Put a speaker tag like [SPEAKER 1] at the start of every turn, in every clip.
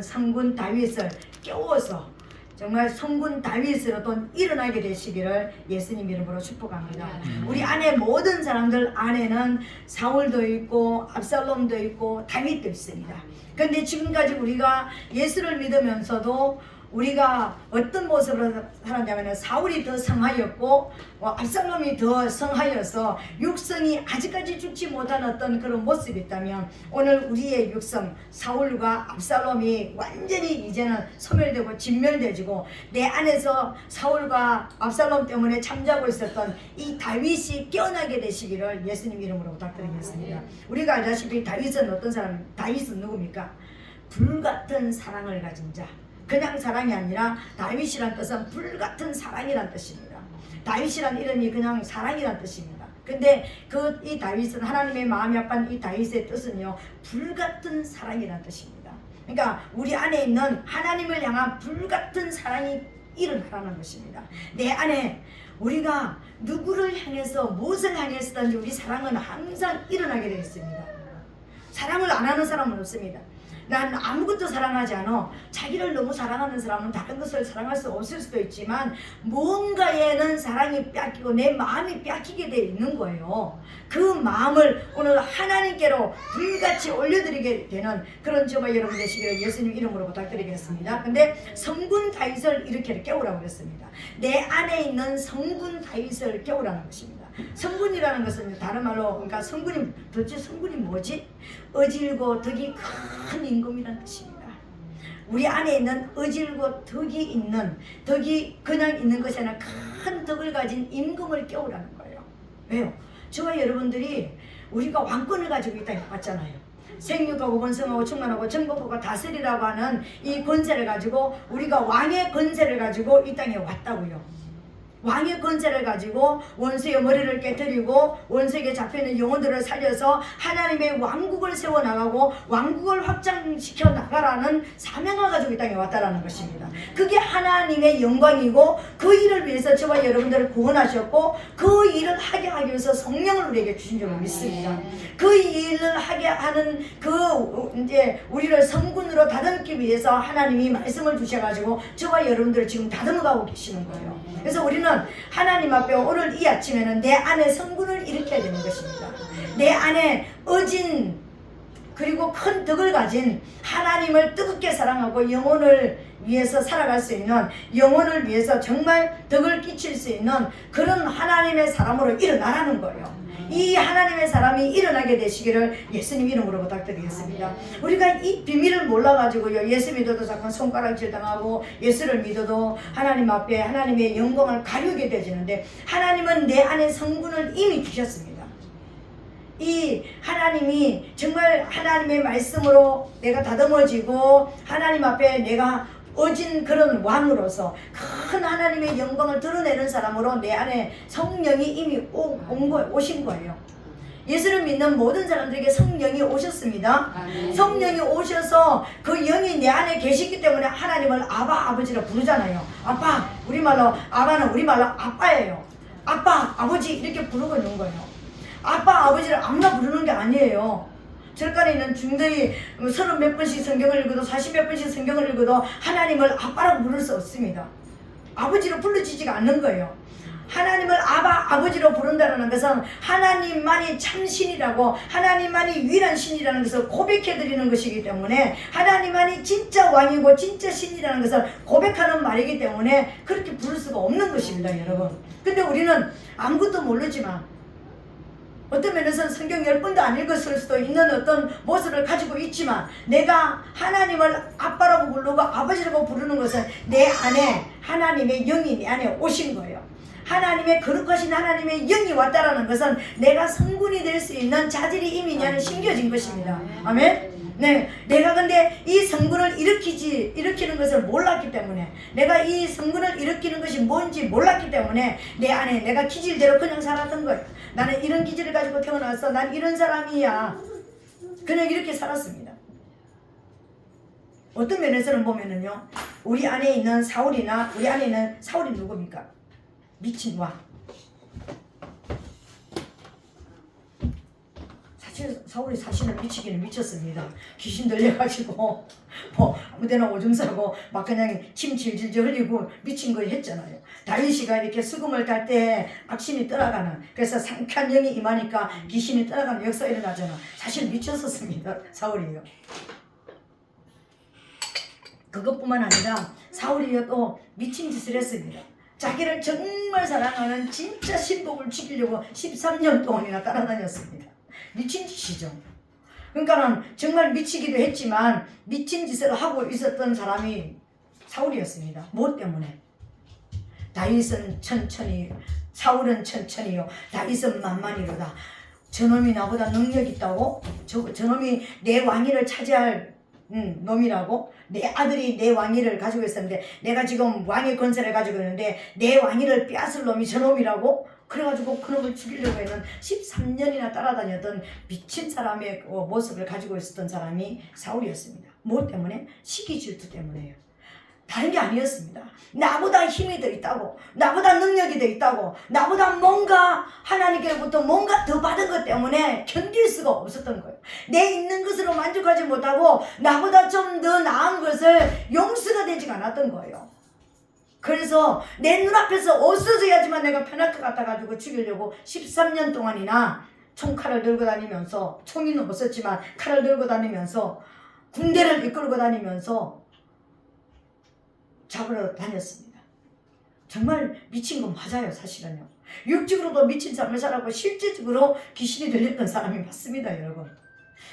[SPEAKER 1] 성군 다윗을 깨워서 정말 성군 다윗으로 또 일어나게 되시기를 예수님 이름으로 축복합니다. 우리 안에 모든 사람들 안에는 사울도 있고 압살롬도 있고 다윗도 있습니다. 그런데 지금까지 우리가 예수를 믿으면서도 우리가 어떤 모습으로 살았냐면 사울이 더 성하였고 압살롬이 더 성하여서 육성이 아직까지 죽지 못한 어떤 그런 모습이 있다면 오늘 우리의 육성 사울과 압살롬이 완전히 이제는 소멸되고 진멸되지고 내 안에서 사울과 압살롬 때문에 잠자고 있었던 이 다윗이 깨어나게 되시기를 예수님 이름으로 부탁드리겠습니다. 우리가 알다시피 다윗은 어떤 사람? 다윗은 누굽니까? 불같은 사랑을 가진 자. 그냥 사랑이 아니라 다윗이란 뜻은 불같은 사랑이란 뜻입니다. 다윗이란 이름이 그냥 사랑이란 뜻입니다. 근데 이 다윗은 하나님의 마음이 약간 이 다윗의 뜻은요 불같은 사랑이란 뜻입니다. 그러니까 우리 안에 있는 하나님을 향한 불같은 사랑이 일어나라는 것입니다. 내 안에 우리가 누구를 향해서 무엇을 향해서든지 우리 사랑은 항상 일어나게 되어 있습니다. 사랑을 안 하는 사람은 없습니다. 난 아무것도 사랑하지 않아. 자기를 너무 사랑하는 사람은 다른 것을 사랑할 수 없을 수도 있지만 무언가에는 사랑이 뺏기고 내 마음이 뺏기게 되어 있는 거예요. 그 마음을 오늘 하나님께로 불같이 올려드리게 되는 그런 저와 여러분 되시기를 예수님 이름으로 부탁드리겠습니다. 근데 성군 다윗을 이렇게 깨우라고 그랬습니다. 내 안에 있는 성군 다윗을 깨우라는 것입니다. 성군이라는 것은 다른 말로 그러니까 성군이 도대체 성군이 뭐지? 어질고 덕이 큰 임금이라는 뜻입니다. 우리 안에 있는 어질고 덕이 그냥 있는 것이 아니라 큰 덕을 가진 임금을 깨우라는 거예요. 왜요? 저와 여러분들이 우리가 왕권을 가지고 있다고 봤잖아요. 생육하고 번성하고 충만하고 정복하고 다스리라고 하는 이 권세를 가지고 우리가 왕의 권세를 가지고 이 땅에 왔다고요. 왕의 권세를 가지고 원수의 머리를 깨뜨리고 원수에게 잡혀있는 영혼들을 살려서 하나님의 왕국을 세워나가고 왕국을 확장시켜 나가라는 사명을 가지고 이 땅에 왔다라는 것입니다. 그게 하나님의 영광이고 그 일을 위해서 저와 여러분들을 구원하셨고 그 일을 하게 하기 위해서 성령을 우리에게 주신 줄 믿습니다. 그 일을 하게 하는 이제 우리를 성군으로 다듬기 위해서 하나님이 말씀을 주셔가지고 저와 여러분들을 지금 다듬어가고 계시는 거예요. 그래서 우리는 하나님 앞에 오늘 이 아침에는 내 안에 성군을 일으켜야 되는 것입니다. 내 안에 어진 그리고 큰 덕을 가진 하나님을 뜨겁게 사랑하고 영혼을 위해서 살아갈 수 있는 영혼을 위해서 정말 덕을 끼칠 수 있는 그런 하나님의 사람으로 일어나라는 거예요. 이 하나님의 사람이 일어나게 되시기를 예수님 이름으로 부탁드리겠습니다. 우리가 이 비밀을 몰라가지고요 예수 믿어도 자꾸 손가락질 당하고 예수를 믿어도 하나님 앞에 하나님의 영광을 가리게 되지는데 하나님은 내 안에 성분을 이미 주셨습니다. 이 하나님이 정말 하나님의 말씀으로 내가 다듬어지고 하나님 앞에 내가 어진 그런 왕으로서 큰 하나님의 영광을 드러내는 사람으로 내 안에 성령이 이미 오신 거예요. 예수를 믿는 모든 사람들에게 성령이 오셨습니다. 성령이 오셔서 그 영이 내 안에 계시기 때문에 하나님을 아바 아버지로 부르잖아요. 아빠, 우리말로 아바는 우리말로 아빠예요. 아빠, 아버지 이렇게 부르고 있는 거예요. 아빠, 아버지를 아무나 부르는 게 아니에요. 절간에 있는 중들이 30몇 번씩 성경을 읽어도 40몇 번씩 성경을 읽어도 하나님을 아빠라고 부를 수 없습니다. 아버지로 불러지지가 않는 거예요. 하나님을 아버지로 부른다는 것은 하나님만이 참신이라고 하나님만이 유일한 신이라는 것을 고백해드리는 것이기 때문에 하나님만이 진짜 왕이고 진짜 신이라는 것을 고백하는 말이기 때문에 그렇게 부를 수가 없는 것입니다, 여러분. 근데 우리는 아무것도 모르지만 어떤 면에서는 성경 10번도 안 읽었을 수도 있는 어떤 모습을 가지고 있지만 내가 하나님을 아빠라고 부르고 아버지라고 부르는 것은 내 안에 하나님의 영이 내 안에 오신 거예요. 하나님의 거룩하신 하나님의 영이 왔다라는 것은 내가 성군이 될 수 있는 자질이 이미 내 안에 심겨진 것입니다. 아멘? 네, 내가 근데 이 성군을 일으키는 것을 몰랐기 때문에 내가 이 성군을 일으키는 것이 뭔지 몰랐기 때문에 내 안에 내가 기질대로 그냥 살았던 거예요. 나는 이런 기질을 가지고 태어났어. 난 이런 사람이야. 그냥 이렇게 살았습니다. 어떤 면에서는 보면은요, 우리 안에 있는 사울이나 우리 안에 있는 사울이 누굽니까? 미친 왕. 사울이 사실은 미치기는 미쳤습니다. 귀신 들려가지고 뭐 아무데나 오줌 싸고 막 그냥 침 질질 흘리고 미친 거 했잖아요. 다윗이가 이렇게 수금을 탈 때 악신이 떠나가는, 그래서 상쾌한 영이 임하니까 귀신이 떠나가는 역사가 일어나잖아. 사실 미쳤었습니다. 사울이요. 그것뿐만 아니라 사울이 또 미친 짓을 했습니다. 자기를 정말 사랑하는 진짜 신복을 죽이려고 13년 동안이나 따라다녔습니다. 미친 짓이죠. 그러니까는 정말 미치기도 했지만 미친 짓을 하고 있었던 사람이 사울이었습니다. 무엇 때문에? 다윗은 천천히, 사울은 천천히요, 다윗은 만만히로다. 저놈이 나보다 능력 있다고? 저놈이 내 왕위를 차지할 놈이라고? 내 아들이 내 왕위를 가지고 있었는데, 내가 지금 왕의 권세를 가지고 있는데 내 왕위를 빼앗을 놈이 저놈이라고? 그래가지고 그놈을 죽이려고 했는 13년이나 따라다녔던 미친 사람의 모습을 가지고 있었던 사람이 사울이었습니다. 무엇 때문에? 시기 질투 때문에요. 다른 게 아니었습니다. 나보다 힘이 더 있다고, 나보다 능력이 더 있다고, 나보다 뭔가 하나님께로부터 뭔가 더 받은 것 때문에 견딜 수가 없었던 거예요. 내 있는 것으로 만족하지 못하고 나보다 좀 더 나은 것을 용서가 되지가 않았던 거예요. 그래서 내 눈앞에서 없어져야지만 내가 편할 것 같아가지고 죽이려고 13년 동안이나 총칼을 들고 다니면서, 총이는 없었지만 칼을 들고 다니면서 군대를 이끌고 다니면서 잡으러 다녔습니다. 정말 미친 건 맞아요. 사실은요. 육적으로도 미친 삶을 살았고 실제적으로 귀신이 들렸던 사람이 맞습니다. 여러분.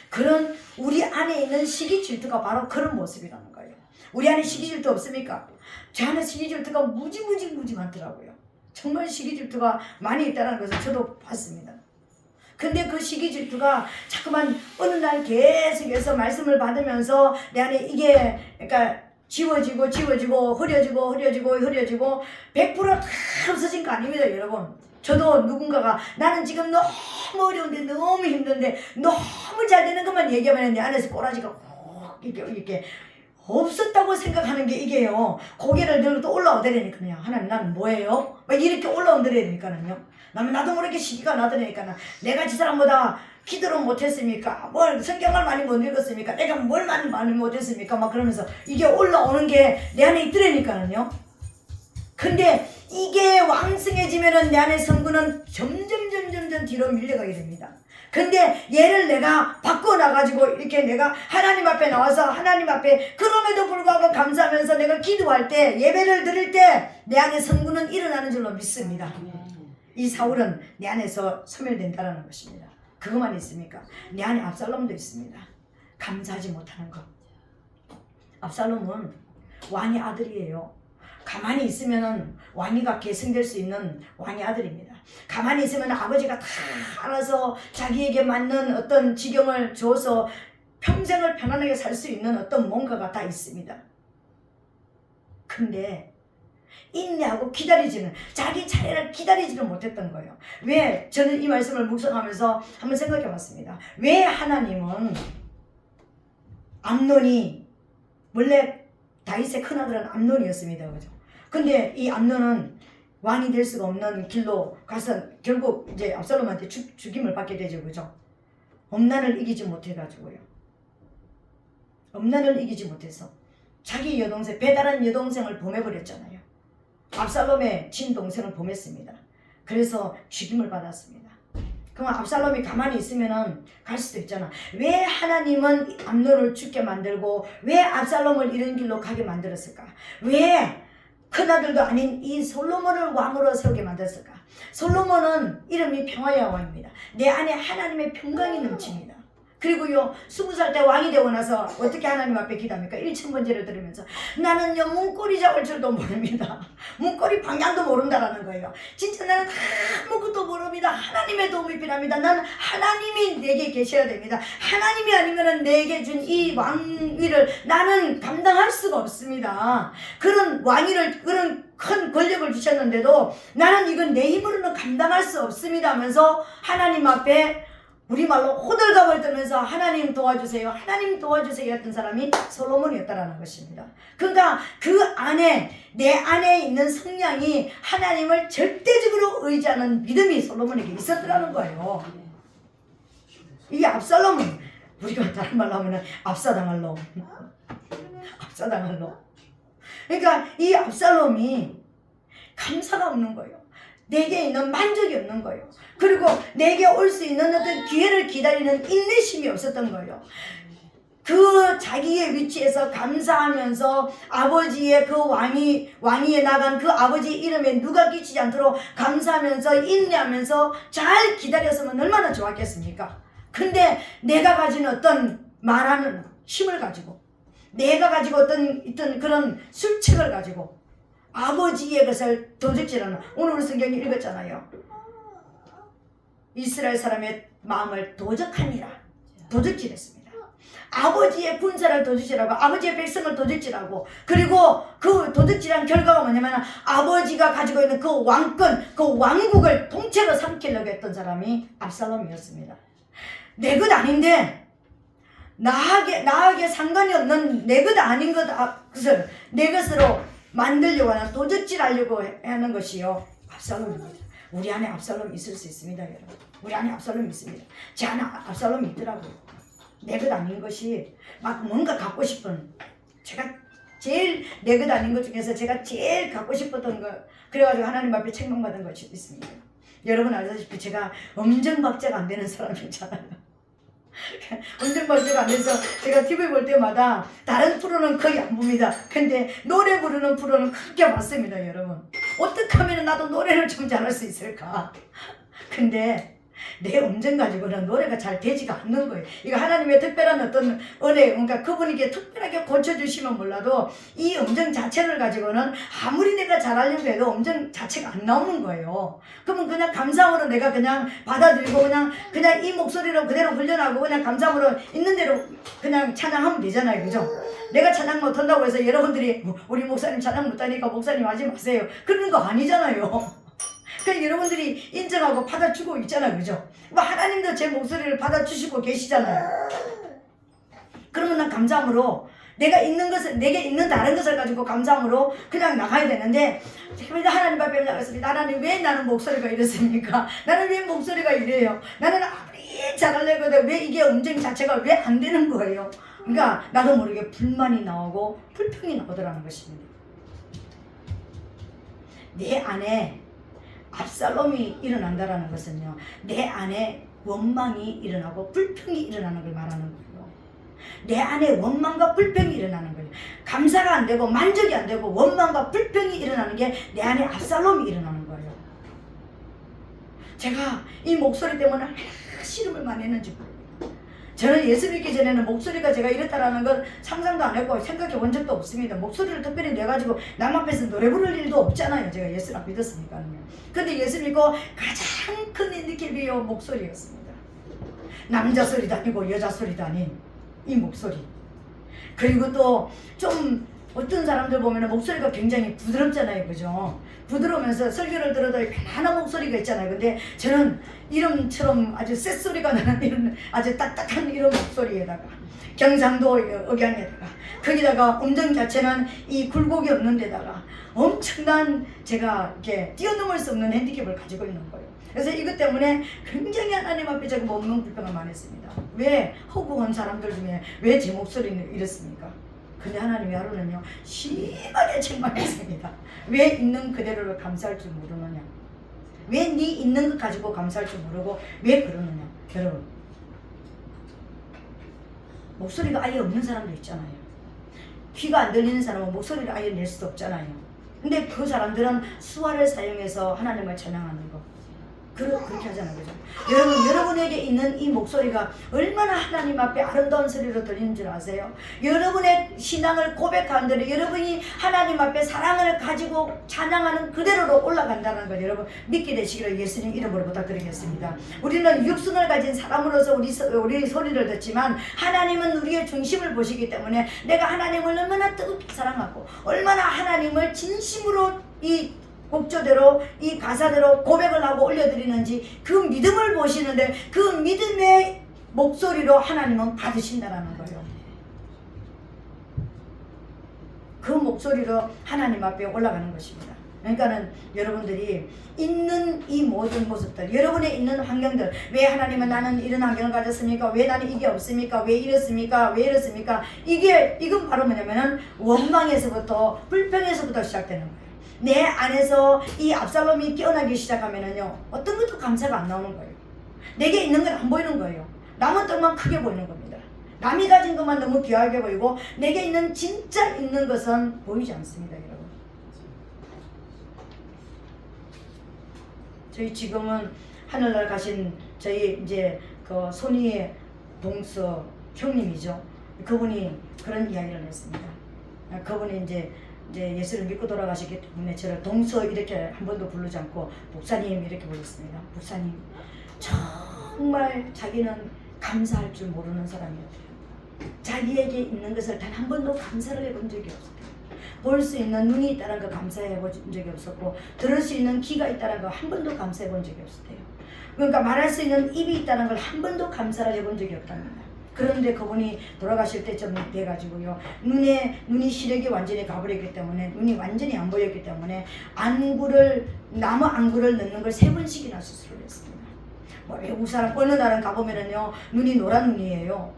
[SPEAKER 1] 그런 우리 안에 있는 시기 질투가 바로 그런 모습이라는 거예요. 우리 안에 시기 질투 없습니까? 제 안에 시기 질투가 무지 많더라고요. 정말 시기 질투가 많이 있다는 것을 저도 봤습니다. 근데 그 시기 질투가 자꾸만 어느 날 계속해서 말씀을 받으면서 내 안에 이게 그러니까 지워지고 흐려지고 100% 다 없어진 거 아닙니다. 여러분. 저도 누군가가 나는 지금 너무 어려운데 너무 힘든데 너무 잘 되는 것만 얘기하면 내 안에서 꼬라지가 이렇게 없었다고 생각하는 게 이게요. 고개를 들고 또 올라오더라니까요. 하나님 나는 뭐예요? 막 이렇게 올라온더라니까요. 나도 모르게 시기가 나더라니까요. 내가 지 사람보다 기도를 못했습니까? 뭘 성경을 많이 못 읽었습니까? 내가 뭘 많이 못했습니까? 막 그러면서 이게 올라오는 게 내 안에 있더라니까요. 근데 이게 왕성해지면은 내 안의 성구는 점점 뒤로 밀려가게 됩니다. 근데 얘를 내가 바꿔놔가지고 이렇게 내가 하나님 앞에 나와서 하나님 앞에 그럼에도 불구하고 감사하면서 내가 기도할 때 예배를 드릴 때 내 안의 성구는 일어나는 줄로 믿습니다. 이 사울은 내 안에서 소멸된다는 것입니다. 그것만 있습니까? 내 안에 압살롬도 있습니다. 감사하지 못하는 것. 압살롬은 왕의 아들이에요. 가만히 있으면 왕위가 계승될 수 있는 왕의 아들입니다. 가만히 있으면 아버지가 다 알아서 자기에게 맞는 어떤 지경을 줘서 평생을 편안하게 살 수 있는 어떤 뭔가가 다 있습니다. 근데 인내하고 자기 차례를 기다리지는 못했던 거예요. 왜? 저는 이 말씀을 묵상하면서 한번 생각해 봤습니다. 왜 하나님은 암논이, 원래 다윗의 큰아들은 암논이었습니다. 그죠? 근데 이 암논은 왕이 될 수가 없는 길로 가서 결국 이제 압살롬한테 죽임을 받게 되죠. 그죠? 엄난을 이기지 못해가지고요. 엄난을 이기지 못해서 자기 여동생, 배달한 여동생을 범해버렸잖아요. 압살롬의 친동생을 범했습니다. 그래서 죽임을 받았습니다. 그럼 압살롬이 가만히 있으면은 갈 수도 있잖아. 왜 하나님은 암논을 죽게 만들고 왜 압살롬을 이런 길로 가게 만들었을까? 왜 큰아들도 아닌 이 솔로몬을 왕으로 세우게 만들었을까? 솔로몬은 이름이 평화의 왕입니다. 내 안에 하나님의 평강이 넘칩니다. 그리고요 20살 때 왕이 되고 나서 어떻게 하나님 앞에 기도합니까? 1000번제를 들으면서 나는요 문고리 잡을 줄도 모릅니다. 문고리 방향도 모른다라는 거예요. 진짜 나는 아무것도 모릅니다. 하나님의 도움이 필요합니다. 나는 하나님이 내게 계셔야 됩니다. 하나님이 아니면 내게 준 이 왕위를 나는 감당할 수가 없습니다. 그런 왕위를, 그런 큰 권력을 주셨는데도 나는 이건 내 힘으로는 감당할 수 없습니다 하면서 하나님 앞에 우리말로 호들갑을 떨면서 하나님 도와주세요, 하나님 도와주세요 했던 사람이 솔로몬이었다라는 것입니다. 그러니까 그 안에, 내 안에 있는 성량이 하나님을 절대적으로 의지하는 믿음이 솔로몬에게 있었더라는 거예요. 이 압살롬은 우리가 다른 말로 하면 압사당할 놈. 압사당할 놈. 그러니까 이 압살롬이 감사가 없는 거예요. 내게 있는 만족이 없는 거예요. 그리고 내게 올 수 있는 어떤 기회를 기다리는 인내심이 없었던 거예요. 그 자기의 위치에서 감사하면서 아버지의 그 왕위에 나간 그 아버지 이름에 누가 끼치지 않도록 감사하면서 인내하면서 잘 기다렸으면 얼마나 좋았겠습니까? 근데 내가 가진 어떤 말하는 힘을 가지고 내가 가지고 어떤 그런 술책을 가지고 아버지의 것을 도둑질하는, 오늘 우리 성경에 읽었잖아요. 이스라엘 사람의 마음을 도적하니라. 도둑질했습니다. 아버지의 군사를 도둑질하고 아버지의 백성을 도둑질하고, 그리고 그 도둑질한 결과가 뭐냐면 아버지가 가지고 있는 그 왕권, 그王국을 통째로 삼키려고 했던 사람이 압살롬이었습니다. 내 것 아닌데 나에게 상관이 없는 내 것 아닌 것을 내 것으로 만들려고 하는, 도둑질하려고 하는 것이요 압살롬입니다. 우리 안에 압살롬이 있을 수 있습니다, 여러분. 우리 안에 압살롬이 있습니다. 제 안에 압살롬이 있더라고요. 내 것 아닌 것이 막 뭔가 갖고 싶은, 제가 제일 내 것 아닌 것 중에서 제가 제일 갖고 싶었던 거, 그래가지고 하나님 앞에 책망받은 것이 있습니다. 여러분 알다시피 제가 엄정박자가 안 되는 사람이잖아요. 엄정박자가 안 돼서 제가 TV 볼 때마다 다른 프로는 거의 안 봅니다. 근데 노래 부르는 프로는 그렇게 봤습니다, 여러분. 어떻게 하면 나도 노래를 좀 잘할 수 있을까? 근데 내 음정 가지고는 노래가 잘 되지가 않는 거예요. 이거 하나님의 특별한 어떤 은혜, 그러니까 그분에게 특별하게 고쳐주시면 몰라도 이 음정 자체를 가지고는 아무리 내가 잘하려고 해도 음정 자체가 안 나오는 거예요. 그러면 그냥 감상으로 내가 그냥 받아들이고 그냥 이 목소리로 그대로 훈련하고 그냥 감상으로 있는 대로 그냥 찬양하면 되잖아요, 그죠? 내가 찬양 못한다고 해서 여러분들이 우리 목사님 찬양 못하니까 목사님 하지 마세요, 그런 거 아니잖아요. 그러니까 여러분들이 인정하고 받아주고 있잖아요, 그죠? 하나님도 제 목소리를 받아주시고 계시잖아요. 그러면 난 감사함으로 내가 있는 것을, 내게 있는 다른 것을 가지고 감사함으로 그냥 나가야 되는데, 제가 하나님 앞에 나갔습니다. 하나님, 왜 나는 목소리가 이렇습니까? 나는 왜 목소리가 이래요? 나는 아무리 잘하려고 해도 왜 이게 음정 자체가 왜 안 되는 거예요? 그러니까 나도 모르게 불만이 나오고 불평이 나오더라는 것입니다. 내 안에 압살롬이 일어난다라는 것은요, 내 안에 원망이 일어나고 불평이 일어나는 걸 말하는 거예요. 내 안에 원망과 불평이 일어나는 거예요. 감사가 안 되고 만족이 안 되고 원망과 불평이 일어나는 게 내 안에 압살롬이 일어나는 거예요. 제가 이 목소리 때문에 씨름을 많이 했는지 모릅니다. 저는 예수 믿기 전에는 목소리가 제가 이렇다라는 걸 상상도 안 했고 생각해 본 적도 없습니다. 목소리를 특별히 내가지고 남 앞에서 노래 부를 일도 없잖아요. 제가 예수를 안 믿었으니까요. 근데 예수 믿고 가장 큰 느낌이 목소리였습니다. 남자 소리도 아니고 여자 소리도 아닌 이 목소리. 그리고 또 좀 어떤 사람들 보면 목소리가 굉장히 부드럽잖아요, 그죠? 부드러우면서 설교를 들어도 편안한 목소리가 있잖아요. 근데 저는 이름처럼 아주 쇳소리가 나는 이런 아주 딱딱한 이런 목소리에다가 경상도 억양에다가 거기다가 음정 자체는 이 굴곡이 없는 데다가 엄청난 제가 이렇게 뛰어넘을 수 없는 핸디캡을 가지고 있는 거예요. 그래서 이것 때문에 굉장히 하나님 앞에 제가 원망 불평을 많이 했습니다. 왜 허구한 사람들 중에 왜 제 목소리는 이렇습니까? 근데 하나님이 하루는요 심하게 책망했습니다. 왜 있는 그대로를 감사할 줄 모르느냐? 왜 네 있는 것 가지고 감사할 줄 모르고 왜 그러느냐? 여러분, 목소리가 아예 없는 사람도 있잖아요. 귀가 안 들리는 사람은 목소리를 아예 낼 수도 없잖아요. 근데 그 사람들은 수화를 사용해서 하나님을 찬양하는 거 그렇게 하잖아요, 그죠? 여러분에게 있는 이 목소리가 얼마나 하나님 앞에 아름다운 소리로 들리는 줄 아세요? 여러분의 신앙을 고백하는 대로 여러분이 하나님 앞에 사랑을 가지고 찬양하는 그대로로 올라간다는 걸 여러분 믿게 되시기를 예수님 이름으로 부탁드리겠습니다. 우리는 육신을 가진 사람으로서 우리 소리를 듣지만 하나님은 우리의 중심을 보시기 때문에 내가 하나님을 얼마나 뜨겁게 사랑하고 얼마나 하나님을 진심으로 이 곡조대로 이 가사대로 고백을 하고 올려드리는지 그 믿음을 보시는데 그 믿음의 목소리로 하나님은 받으신다라는 거예요. 그 목소리로 하나님 앞에 올라가는 것입니다. 그러니까는 여러분들이 있는 이 모든 모습들, 여러분의 있는 환경들, 왜 하나님은 나는 이런 환경을 가졌습니까? 왜 나는 이게 없습니까? 왜 이렇습니까? 왜 이렇습니까? 이건 바로 뭐냐면은 원망에서부터, 불평에서부터 시작되는 거예요. 내 안에서 이 압살롬이 깨어나기 시작하면은요, 어떤 것도 감사가 안 나오는 거예요. 내게 있는 건 안 보이는 거예요. 남은 떡만 크게 보이는 겁니다. 남이 가진 것만 너무 귀하게 보이고 내게 있는 진짜 있는 것은 보이지 않습니다, 여러분. 저희 지금은 하늘날 가신 저희 이제 그 손이의 동서 형님이죠. 그분이 그런 이야기를 했습니다. 그분이 이제 예수를 믿고 돌아가시기 때문에 저를 동서 이렇게 한 번도 부르지 않고 목사님 이렇게 불렀습니다. 목사님, 정말 자기는 감사할 줄 모르는 사람이었대요. 자기에게 있는 것을 단 한 번도 감사를 해본 적이 없었대요. 볼 수 있는 눈이 있다는 거 감사해 본 적이 없었고, 들을 수 있는 귀가 있다는 거 한 번도 감사해 본 적이 없었대요. 그러니까 말할 수 있는 입이 있다는 걸 한 번도 감사를 해본 적이 없답니다. 그런데 그분이 돌아가실 때쯤 돼가지고요, 눈이 시력이 완전히 가버렸기 때문에, 눈이 완전히 안 보였기 때문에 나무 안구를 넣는 걸 3번씩이나 수술을 했습니다. 뭐 외국 사람 어느 나라 가보면은요, 눈이 노란 눈이에요.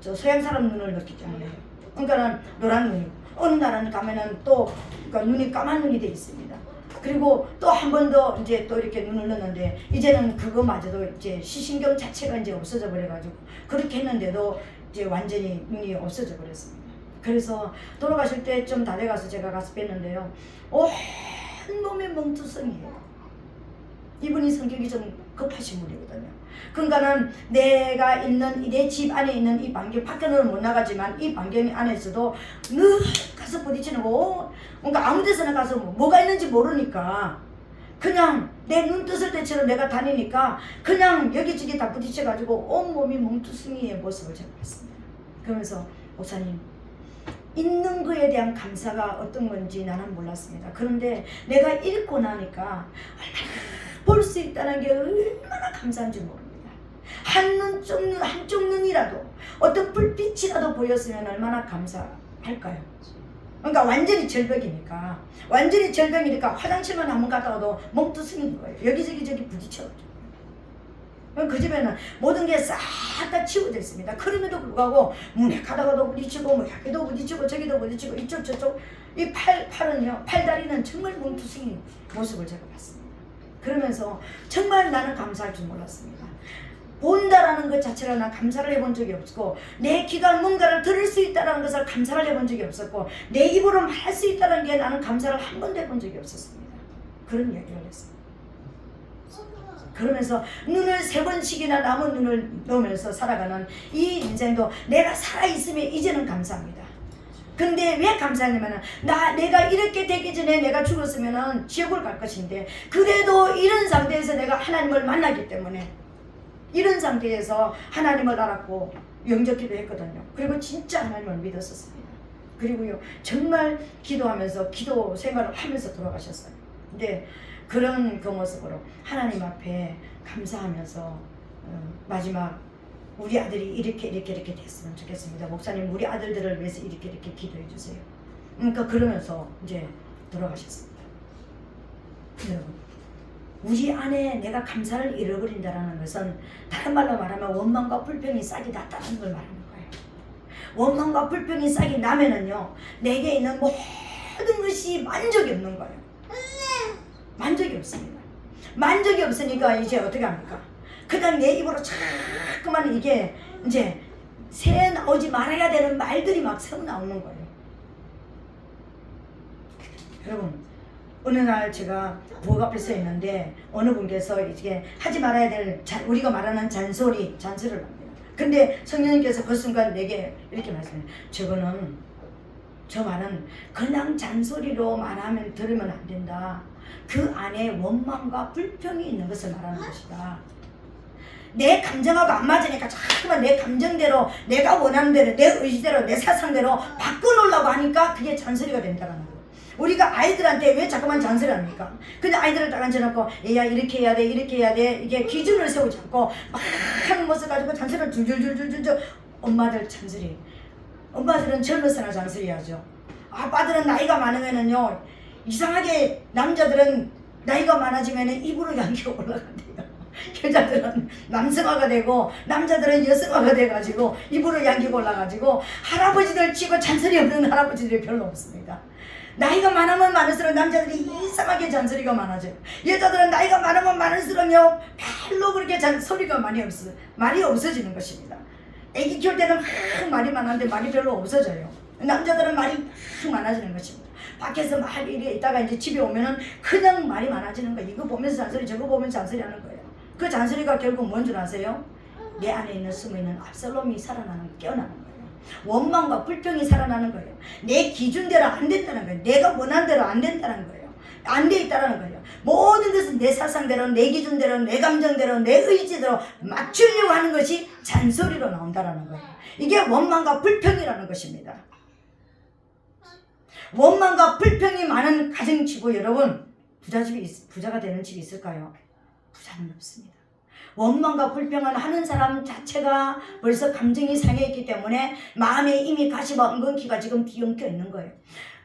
[SPEAKER 1] 저 서양 사람 눈을 넣기 때문에. 그러니까는 노란 눈이고, 어느 나라는 가면은 또 그러니까 눈이 까만 눈이 돼 있습니다. 그리고 또 한 번 더 이제 또 이렇게 눈을 넣는데, 이제는 그거마저도 이제 시신경 자체가 이제 없어져 버려가지고, 그렇게 했는데도 이제 완전히 눈이 없어져 버렸습니다. 그래서 돌아가실 때 좀 다 돼가서 제가 가서 뵀는데요, 온몸이 멍투성이에요. 이분이 성격이 좀 급하신 분이거든요. 그러니까는 내가 있는 내 집 안에 있는 이 반경, 밖에는 못 나가지만 이 반경 안에서도 늘 가서 부딪히는 거, 그러니까 아무 데서나 가서 뭐가 있는지 모르니까 그냥 내 눈 뜨을 때처럼 내가 다니니까 그냥 여기저기 다 부딪혀가지고 온몸이 멍투성이의 모습을 제가 봤습니다. 그러면서 목사님, 있는 거에 대한 감사가 어떤 건지 나는 몰랐습니다. 그런데 내가 읽고 나니까 볼 수 있다는 게 얼마나 감사한지 모릅니다. 한쪽 눈이라도 어떤 불빛이라도 보였으면 얼마나 감사할까요? 그러니까 완전히 절벽이니까 화장실만 한번 갔다 와도 멍투성인 거예요. 여기저기 부딪혀가지고. 그 집에는 모든 게 싹 다 치워져 있습니다. 그럼에도 불구하고 문에 가다가도 부딪히고, 뭐 여기도 부딪히고, 저기도 부딪히고, 이쪽 저쪽. 이 팔다리는 정말 멍투성인 모습을 제가 봤습니다. 그러면서 정말 나는 감사할 줄 몰랐습니다. 본다라는 것 자체를 난 감사를 해본 적이 없고, 내 귀가 뭔가를 들을 수 있다는 것을 감사를 해본 적이 없었고, 내 입으로 말할 수 있다는 게 나는 감사를 한 번도 해본 적이 없었습니다. 그런 이야기를 했습니다. 그러면서 눈을 3번씩이나 남은 눈을 넣으면서 살아가는 이 인생도 내가 살아있으면 이제는 감사합니다. 근데 왜 감사하냐면은 내가 이렇게 되기 전에 내가 죽었으면은 지옥을 갈 것인데, 그래도 이런 상태에서 내가 하나님을 만나기 때문에 이런 상태에서 하나님을 알았고 영접기도 했거든요. 그리고 진짜 하나님을 믿었었습니다. 그리고요, 정말 기도하면서 기도 생활을 하면서 돌아가셨어요. 근데 그런 그 모습으로 하나님 앞에 감사하면서 마지막 우리 아들이 이렇게 됐으면 좋겠습니다. 목사님, 우리 아들들을 위해서 이렇게 기도해 주세요. 그러니까 그러면서 이제 돌아가셨습니다. 여러분, 우리 안에 내가 감사를 잃어버린다는 것은 다른 말로 말하면 원망과 불평이 싹이 났다는 걸 말하는 거예요. 원망과 불평이 싹이 나면은요, 내게 있는 모든 것이 만족이 없는 거예요. 만족이 없습니다. 만족이 없으니까 이제 어떻게 합니까? 그냥 내 입으로 자꾸만 이게 이제 새 나오지 말아야 되는 말들이 막 새어 나오는 거예요. 여러분, 어느 날 제가 부엌 앞에 서 있는데 어느 분께서 이게 하지 말아야 될 우리가 말하는 잔소리를 합니다. 근데 성령님께서 그 순간 내게 이렇게 말씀해요. 저 말은 그냥 잔소리로 말하면 들으면 안 된다. 그 안에 원망과 불평이 있는 것을 말하는 것이다. 내 감정하고 안 맞으니까 자꾸만 내 감정대로, 내가 원하는 대로, 내 의지대로, 내 사상대로 바꿔놓으려고 하니까 그게 잔소리가 된다는 거예요. 우리가 아이들한테 왜 자꾸만 잔소리를 합니까? 근데 아이들을 딱 앉혀놓고 얘야 이렇게 해야 돼, 이렇게 해야 돼, 이게 기준을 세우지 않고 막 하는 모습 가지고 잔소리를 줄줄줄줄줄. 엄마들 잔소리. 엄마들은 젊어서나 잔소리하죠. 아빠들은 나이가 많으면은요, 이상하게 남자들은 나이가 많아지면 입으로 양기가 올라간대요. 여자들은 남성화가 되고 남자들은 여성화가 돼가지고 입으로 양기가 올라가지고 할아버지들 치고 잔소리 없는 할아버지들이 별로 없습니다. 나이가 많으면 많을수록 남자들이 이상하게 잔소리가 많아져요. 여자들은 나이가 많으면 많을수록요 별로 그렇게 잔소리가 말이 없어지는 것입니다. 애기 키울 때는 막 말이 많았는데 말이 별로 없어져요. 남자들은 말이 막 많아지는 것입니다. 밖에서 막 이래 있다가 이제 집에 오면은 그냥 말이 많아지는 거예요. 이거 보면서 잔소리 저거 보면서 잔소리 하는 거예요. 그 잔소리가 결국 뭔 줄 아세요? 내 안에 있는 숨어있는 압살롬이 살아나는 깨어나는 거예요. 원망과 불평이 살아나는 거예요. 내 기준대로 안 된다는 거예요. 내가 원하는 대로 안 된다는 거예요. 안 돼 있다는 거예요. 모든 것은 내 사상대로, 내 기준대로, 내 감정대로, 내 의지대로 맞추려고 하는 것이 잔소리로 나온다는 거예요. 이게 원망과 불평이라는 것입니다. 원망과 불평이 많은 가정치고 여러분 부자가 되는 집이 있을까요? 부자는 없습니다. 원망과 불평을 하는 사람 자체가 벌써 감정이 상해있기 때문에 마음에 이미 가시와 엉겅퀴가 지금 뒤엉켜 있는 거예요.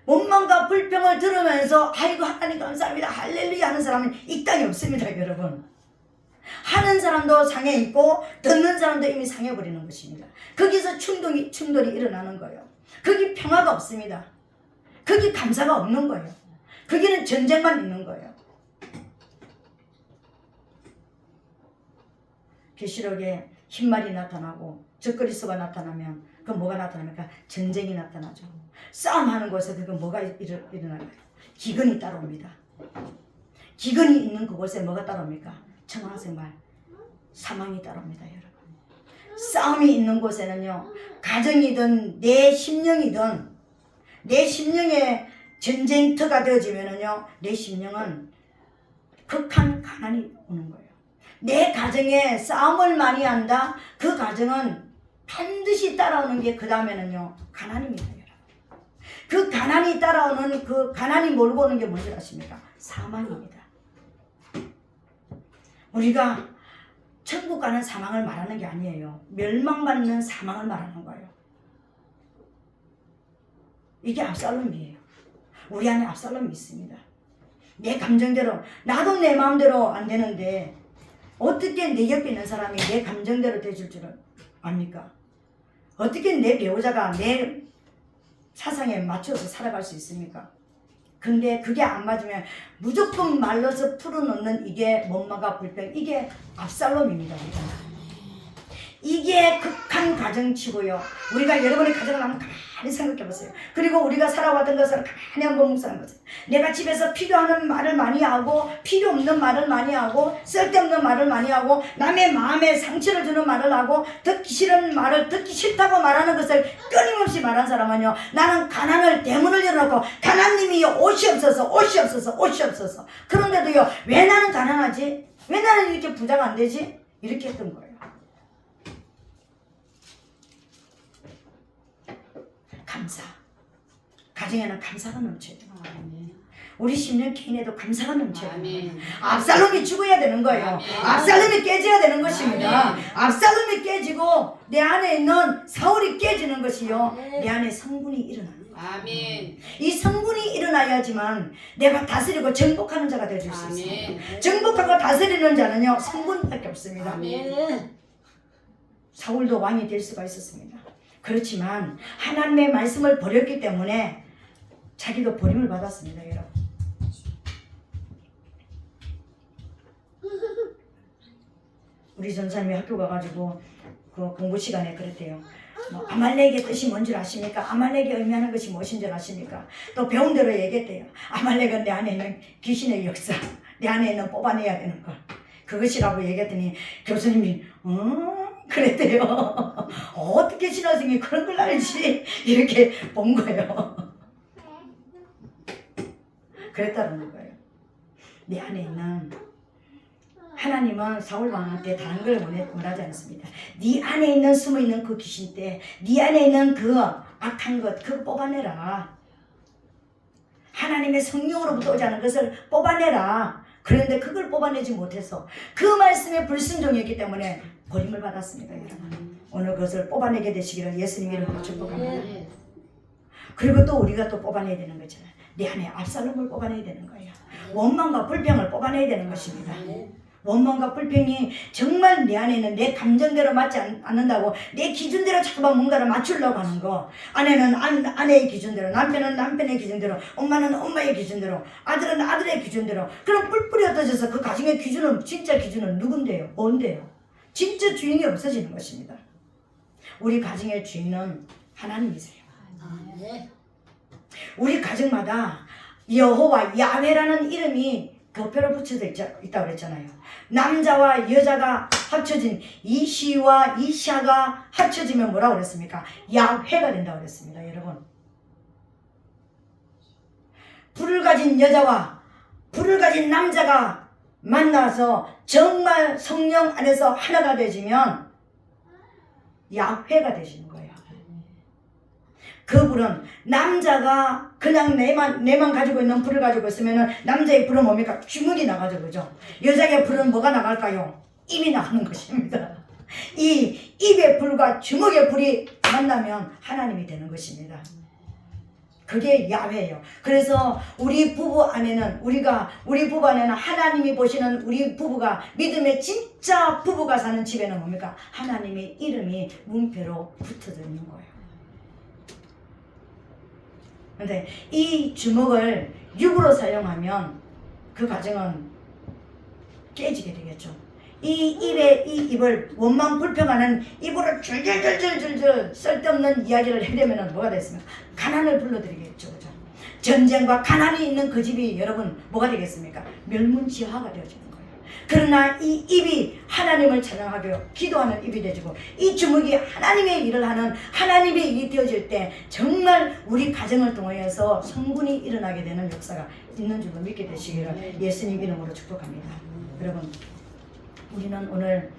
[SPEAKER 1] 원망과 불평을 들으면서 아이고 하나님 감사합니다 할렐루야 하는 사람은 이 땅에 없습니다. 여러분 하는 사람도 상해있고 듣는 사람도 이미 상해버리는 것입니다. 거기서 충돌이 일어나는 거예요. 거기 평화가 없습니다. 거기 감사가 없는 거예요. 거기는 전쟁만 있는 거예요. 계시록에 흰말이 나타나고 적그리스도가 나타나면 그 뭐가 나타납니까? 전쟁이 나타나죠. 싸움하는 곳에 그 뭐가 일어나요? 기근이 따라옵니다. 기근이 있는 그곳에 뭐가 따라옵니까? 청황생활, 사망이 따라옵니다. 여러분 싸움이 있는 곳에는요 가정이든 내 심령이든 내 심령의 전쟁터가 되어지면은요 내 심령은 극한 가난이 오는 거예요. 내 가정에 싸움을 많이 한다. 그 가정은 반드시 따라오는 게 그 다음에는요 가난입니다. 여러분. 그 가난이 따라오는 그 가난이 몰고 오는 게 뭔지 아십니까? 사망입니다. 우리가 천국 가는 사망을 말하는 게 아니에요. 멸망받는 사망을 말하는 거예요. 이게 압살롬이에요. 우리 안에 압살롬이 있습니다. 내 감정대로 나도 내 마음대로 안 되는데 어떻게 내 옆에 있는 사람이 내 감정대로 돼줄 줄은 압니까? 어떻게 내 배우자가 내 사상에 맞춰서 살아갈 수 있습니까? 근데 그게 안 맞으면 무조건 말로서 풀어놓는 이게 원망과 불평, 이게 압살롬입니다. 이게 극한 가정치고요. 우리가 여러분의 가정을 한번 가만히 생각해 보세요. 그리고 우리가 살아왔던 것을 가만히 한번 묵상해 보세요. 내가 집에서 필요하는 말을 많이 하고 필요 없는 말을 많이 하고 쓸데없는 말을 많이 하고 남의 마음에 상처를 주는 말을 하고 듣기 싫은 말을 듣기 싫다고 말하는 것을 끊임없이 말한 사람은요 나는 가난을 대문을 열어놓고 가난님이 옷이 없어서 그런데도요 왜 나는 가난하지? 왜 나는 이렇게 부자가 안 되지? 이렇게 했던 거예요. 감사. 가정에는 감사가 넘쳐요. 우리 심령 개인에도 감사가 넘쳐요. 압살롬이 죽어야 되는 거예요. 압살롬이 깨져야 되는 것입니다. 압살롬이 깨지고 내 안에 있는 사울이 깨지는 것이요 내 안에 성군이 일어나는 거예요.
[SPEAKER 2] 아멘.
[SPEAKER 1] 이 성군이 일어나야지만 내가 다스리고 정복하는 자가 되어줄 수 있습니다. 정복하고 다스리는 자는요 성군밖에 없습니다.
[SPEAKER 2] 아멘.
[SPEAKER 1] 사울도 왕이 될 수가 있었습니다. 그렇지만 하나님의 말씀을 버렸기 때문에 자기도 버림을 받았습니다. 여러분 우리 전사님이 학교 가가지고 그 공부 시간에 그랬대요. 아말렉의 뜻이 뭔 줄 아십니까? 아말렉이 의미하는 것이 무엇인 줄 아십니까? 또 배운 대로 얘기했대요. 아말렉은 내 안에 있는 귀신의 역사, 내 안에 있는 뽑아내야 되는 것, 그것이라고 얘기했더니 교수님이 그랬대요. 어떻게 신학생이 그런 걸 알지? 이렇게 본 거예요. 그랬다는 거예요. 내 안에 있는 하나님은 사울 왕한테 다른 걸 원하지 않습니다. 네 안에 있는 숨어있는 그 귀신 때, 네 안에 있는 그 악한 것, 그거 뽑아내라. 하나님의 성령으로부터 오지 않은 것을 뽑아내라. 그런데 그걸 뽑아내지 못해서 그 말씀에 불순종했기 때문에 버림을 받았습니다. 여러분. 오늘 그것을 뽑아내게 되시기를 예수님 이름으로 축복합니다. 그리고 또 우리가 또 뽑아내야 되는 거잖아요. 내 안에 압살롬을 뽑아내야 되는 거예요. 원망과 불평을 뽑아내야 되는 것입니다. 원망과 불평이 정말 내 안에 있는 내 감정대로 맞지 않는다고 내 기준대로 자꾸만 뭔가를 맞추려고 하는 거, 아내는 아내의 기준대로, 남편은 남편의 기준대로, 엄마는 엄마의 기준대로, 아들은 아들의 기준대로, 그럼 뿔뿔이 흩어져서 그 가정의 기준은, 진짜 기준은 누군데요? 뭔데요? 진짜 주인이 없어지는 것입니다. 우리 가정의 주인은 하나님이세요. 우리 가정마다 여호와 야훼라는 이름이 교표로 붙여져 있다고 그랬잖아요. 남자와 여자가 합쳐진 이시와 이샤가 합쳐지면 뭐라고 그랬습니까? 야훼가 된다고 그랬습니다. 여러분, 불을 가진 여자와 불을 가진 남자가 만나서 정말 성령 안에서 하나가 되지면 야훼가 되시는 거예요. 그 불은 남자가 그냥 내만 가지고 있는 불을 가지고 있으면 남자의 불은 뭡니까? 주먹이 나가죠, 그죠? 여자의 불은 뭐가 나갈까요? 입이 나가는 것입니다. 이 입의 불과 주먹의 불이 만나면 하나님이 되는 것입니다. 그게 야훼예요. 그래서 우리 부부 안에는 우리 부부 안에는 하나님이 보시는 우리 부부가 믿음의 진짜 부부가 사는 집에는 뭡니까? 하나님의 이름이 문패로 붙어져 있는 거예요. 근데 이 주먹을 육으로 사용하면 그 가정은 깨지게 되겠죠. 이 입을 원망 불평하는 입으로 줄줄줄줄줄 쓸데없는 이야기를 해대면 뭐가 됐습니까? 가난을 불러들이겠죠. 그죠? 전쟁과 가난이 있는 그 집이 여러분 뭐가 되겠습니까? 멸문지화가 되어지는 거예요. 그러나 이 입이 하나님을 찬양하고 기도하는 입이 되지고 이 주먹이 하나님의 일을 하는 하나님의 일이 되어질 때 정말 우리 가정을 통하여서 성군이 일어나게 되는 역사가 있는 줄로 믿게 되시기를 예수님 이름으로 축복합니다. 여러분, 우리는 오늘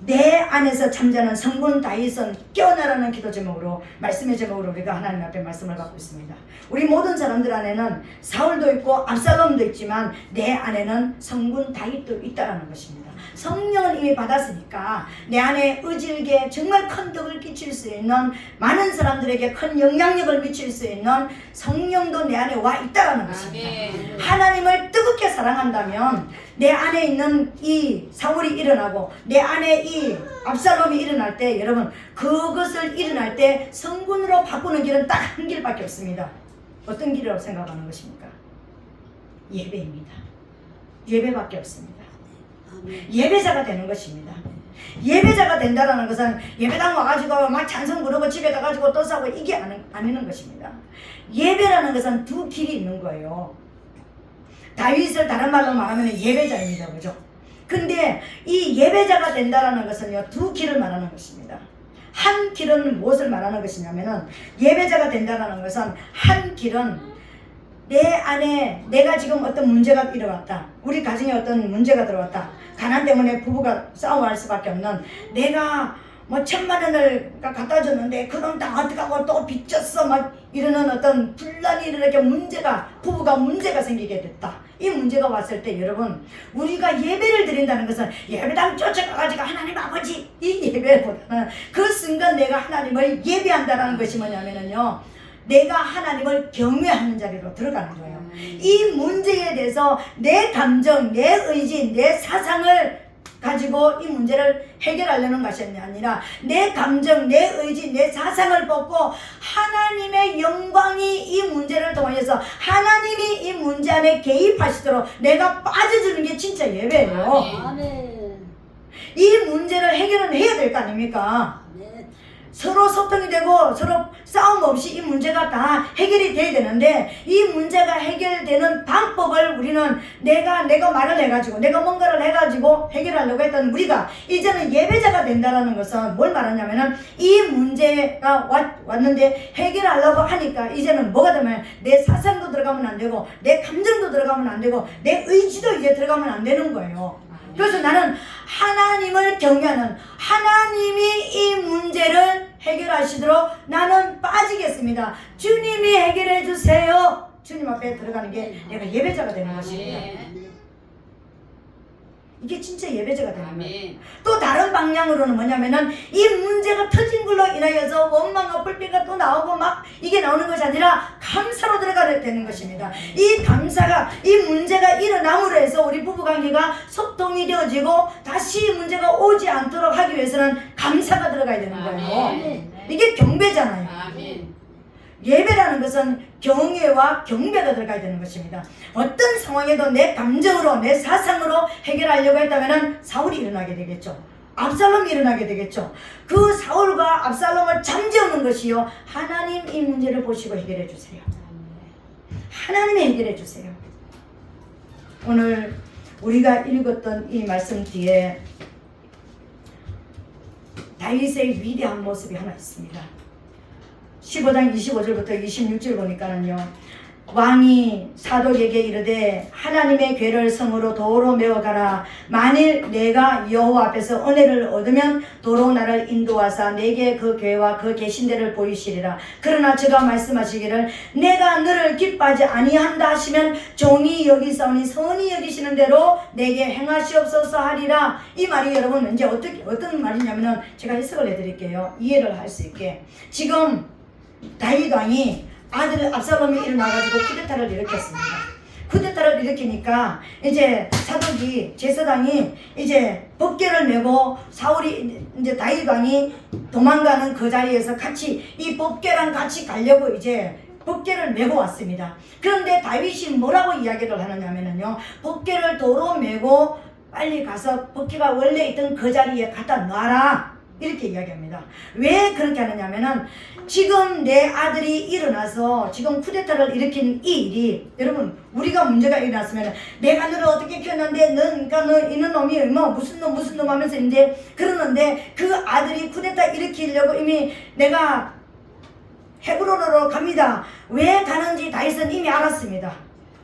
[SPEAKER 1] 내 안에서 잠자는 성군 다윗은 깨어나라는 기도 제목으로, 말씀의 제목으로 우리가 하나님 앞에 말씀을 받고 있습니다. 우리 모든 사람들 안에는 사울도 있고 압살롬도 있지만 내 안에는 성군 다윗도 있다라는 것입니다. 성령을 이미 받았으니까 내 안에 의질게 정말 큰 덕을 끼칠 수 있는, 많은 사람들에게 큰 영향력을 미칠 수 있는 성령도 내 안에 와 있다라는 것입니다. 하나님을 뜨겁게 사랑한다면 내 안에 있는 이 사울이 일어나고 내 안에 이 압살롬이 일어날 때, 여러분, 그것을 일어날 때 성군으로 바꾸는 길은 딱 한 길밖에 없습니다. 어떤 길이라고 생각하는 것입니까? 예배입니다. 예배밖에 없습니다. 예배자가 되는 것입니다. 예배자가 된다는 것은 예배당 와가지고 막 찬송 부르고 집에 가가지고 또 싸고 이게 아니는 것입니다. 예배라는 것은 두 길이 있는 거예요. 다윗을 다른 말로 말하면 예배자입니다. 그죠? 근데 이 예배자가 된다는 것은요, 두 길을 말하는 것입니다. 한 길은 무엇을 말하는 것이냐면은, 예배자가 된다는 것은 한 길은 내 안에 내가 지금 어떤 문제가 일어났다, 우리 가정에 어떤 문제가 들어왔다, 가난 때문에 부부가 싸워할 수밖에 없는, 내가 뭐 1,000만 원을 갖다 줬는데 그놈 다 어떡하고 또 빚졌어 막 이러는 어떤 분란이 일어나게 부부가 문제가 생기게 됐다. 이 문제가 왔을 때 여러분, 우리가 예배를 드린다는 것은 예배당 쫓아가가지고 하나님 아버지 이 예배보다는 그 순간 내가 하나님을 예배한다는 것이 뭐냐면요, 내가 하나님을 경외하는 자리로 들어가는 거예요. 이 문제에 대해서 내 감정, 내 의지, 내 사상을 가지고 이 문제를 해결하려는 것이 아니라 내 감정, 내 의지, 내 사상을 벗고 하나님의 영광이 이 문제를 통해서 하나님이 이 문제 안에 개입하시도록 내가 빠져주는 게 진짜 예배예요. 아멘. 이 문제를 해결은 해야 될 거 아닙니까? 서로 소통이 되고 서로 싸움 없이 이 문제가 다 해결이 돼야 되는데, 이 문제가 해결되는 방법을 우리는 내가 말을 해가지고 내가 뭔가를 해가지고 해결하려고 했던 우리가 이제는 예배자가 된다는 것은 뭘 말하냐면은, 이 문제가 왔는데 해결하려고 하니까 이제는 뭐가 되면 내 사상도 들어가면 안 되고 내 감정도 들어가면 안 되고 내 의지도 이제 들어가면 안 되는 거예요. 그래서 나는 하나님을 경외하는, 하나님이 이 문제를 해결하시도록 나는 빠지겠습니다. 주님이 해결해 주세요. 주님 앞에 들어가는 게 내가 예배자가 되는 것입니다. 이게 진짜 예배자가 되는 거예요.
[SPEAKER 2] 아멘.
[SPEAKER 1] 또 다른 방향으로는 뭐냐면은 이 문제가 터진 걸로 인하여서 원망과 불평가 또 나오고 막 이게 나오는 것이 아니라 감사로 들어가야 되는 것입니다. 이 감사가, 이 문제가 일어남으로 해서 우리 부부관계가 소통이 되어지고 다시 문제가 오지 않도록 하기 위해서는 감사가 들어가야 되는 거예요.
[SPEAKER 2] 아멘.
[SPEAKER 1] 이게 경배잖아요.
[SPEAKER 2] 아멘.
[SPEAKER 1] 예배라는 것은 경외와 경배가 들어가야 되는 것입니다. 어떤 상황에도 내 감정으로, 내 사상으로 해결하려고 했다면 사울이 일어나게 되겠죠. 압살롬이 일어나게 되겠죠. 그 사울과 압살롬을 잠재우는 것이요, 하나님 이 문제를 보시고 해결해 주세요. 하나님이 해결해 주세요. 오늘 우리가 읽었던 이 말씀 뒤에 다윗의 위대한 모습이 하나 있습니다. 15장 25절부터 26절 보니까는요, 왕이 사독에게 이르되 하나님의 궤를 성으로 도로 메어가라. 만일 내가 여호와 앞에서 은혜를 얻으면 도로 나를 인도하사 내게 그 궤와 그 계신 데를 보이시리라. 그러나 저가 말씀하시기를 내가 너를 기뻐하지 아니한다 하시면 종이 여기사오니 선히 여기시는 대로 내게 행하시옵소서 하리라. 이 말이 여러분 이제 어떤 말이냐면은 제가 해석을 해드릴게요. 이해를 할 수 있게. 지금 다윗 왕이 아들 압살롬이 일어나가지고 쿠데타를 일으켰습니다. 쿠데타를 일으키니까 이제 사독이, 제사장이 이제 법궤를 메고 사울이, 이제 다윗 왕이 도망가는 그 자리에서 같이 이 법궤랑 같이 가려고 이제 법궤를 메고 왔습니다. 그런데 다윗이 뭐라고 이야기를 하느냐면요, 법궤를 도로 메고 빨리 가서 법궤가 원래 있던 그 자리에 갖다 놔라, 이렇게 이야기합니다. 왜 그렇게 하느냐면은 지금 내 아들이 일어나서 지금 쿠데타를 일으킨 이 일이, 여러분 우리가 문제가 일어났으면 내가 너를 어떻게 키웠는데 그러니까 너 이런 놈이 뭐 무슨 놈 하면서 이제 그러는데, 그 아들이 쿠데타 일으키려고 이미 내가 헤브론으로 갑니다. 왜 가는지 다윗은 이미 알았습니다.